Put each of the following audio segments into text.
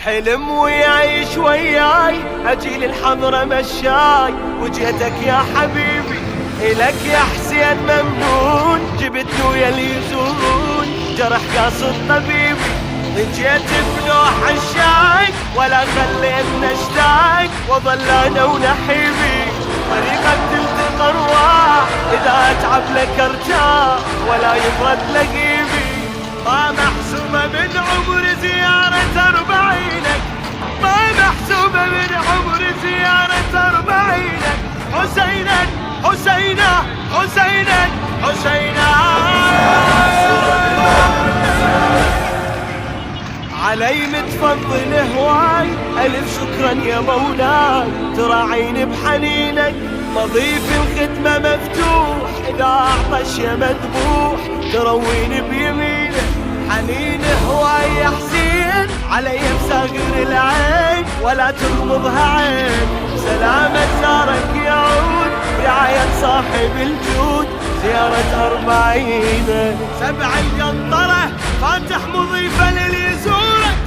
حلم ويعيش وياي أجيل الحضرة مشاي، وجهتك يا حبيبي إلك يا حسين ممنون، جبتني ويا اللي يزورون جرح قاصد طبيبي، جيت بنوح الشاي ولا خليتنا اشتاق، وظل انا ونحيبي طريقك تلتقى ارواح، اذا اتعب لك ارتاح ولا يبرد لقيبي، ما محسوبة من عمر زيارة أربعينك، ما محسوبة من عمر زيارة أربعينك، حسينك حسينة حسينك حسينة، علي متفضل هواي ألف شكرا يا مولاي، تراعيني بحنينك مضيف الختمة مفتوح، إذا أعطش يا مذبوح ترويني بيمينك، حنين هواي يا حسين علي بصغر العين ولا تغمضها عين، سلامة زارك يعود رعاية صاحب الجود، زيارة أربعين سبع القنطرة فاتح مضيفة للي يزورك،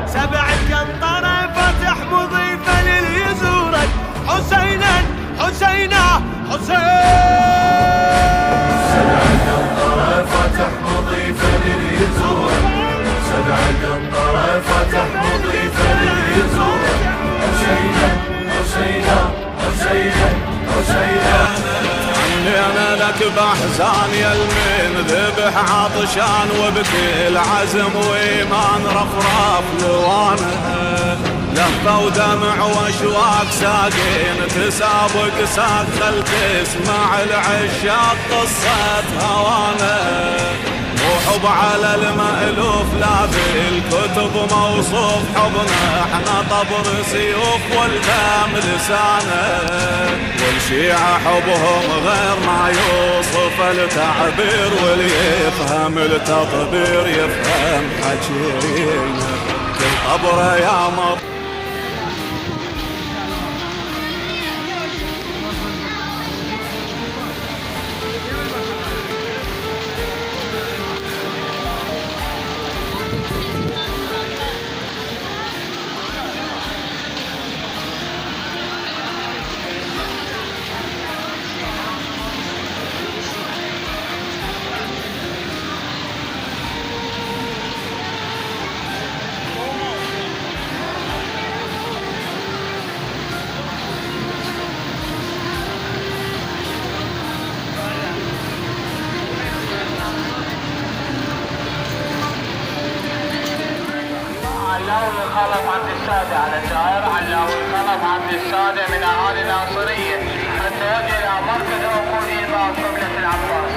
سبع القنطرة فاتح مضيفة للي يزورك، حسينا حسينا حسين، سبع القنطرة فاتح مضيفة للي يزورك، سبع القنطرة فاتح مضيفة للي يزورك، حسينا حسينا حسينا حسينا، انا لك باحزان يا المين ذبح عطشان، وبكل عزم وايمان رفراف لوانه، لهفه ودمع واشواق ساقين تسابق ساق خل تسمع العشاق قصة هوانه، وحب على المألوف لا بالكتب موصوف حبنا، احنا طبر سيوف والفم لسانه، والشيعة حبهم غير ما يوصف التعبير، واللي يفهم التطبير يفهم حكينا، كل قبر يا مط علاوي الخلف عند السادة على الدائرة، علاوي الخلف عند السادة من أهالي الناصرية التوجه إلى مركز عقول إيضاح قبلة العباس.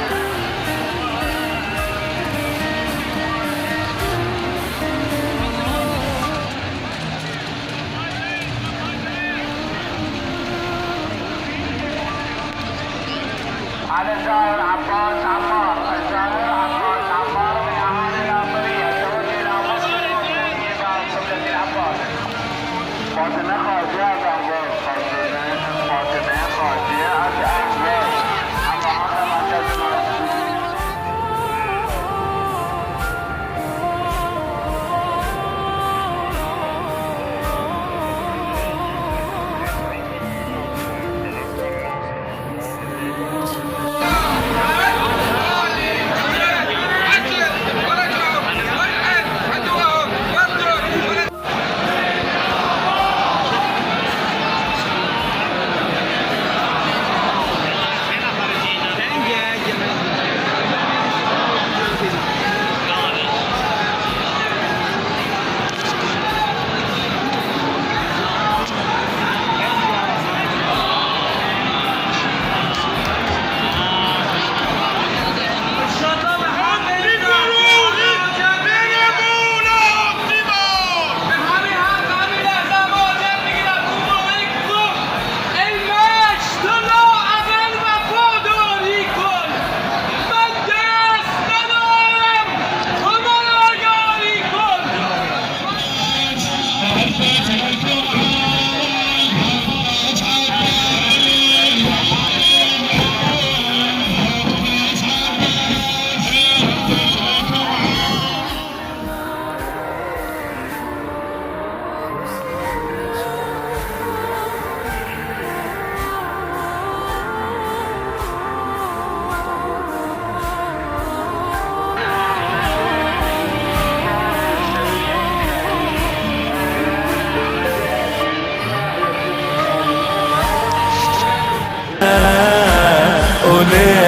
على الزائر عباس عمار، الزائر عباس عمار من أهالي الناصرية التوجه إلى مركز عقول إيضاح قبلة العباس. فاطمة خاجة فاطمة خاجة أحمد، أما هذا مركز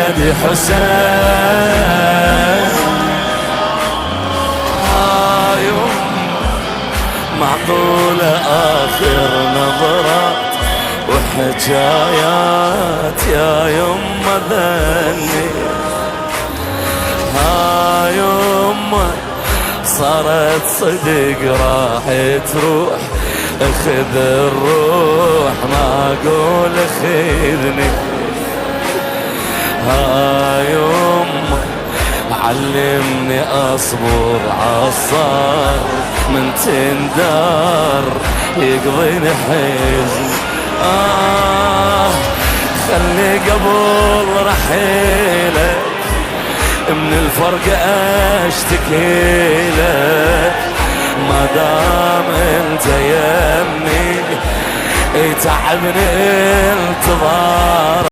ولدي حسين. يوم معقولة آخر نظرات وحكايات يا يما ذني، يما صارت صدق راح تروح، اخذ الروح ما اقول خذني. يما علمني اصبر عالصار، من تندار يقضيني حزن. خلي قبل رحيلك من الفرق اشتكيلك، ما دام انت يمي يتعبني انتظار.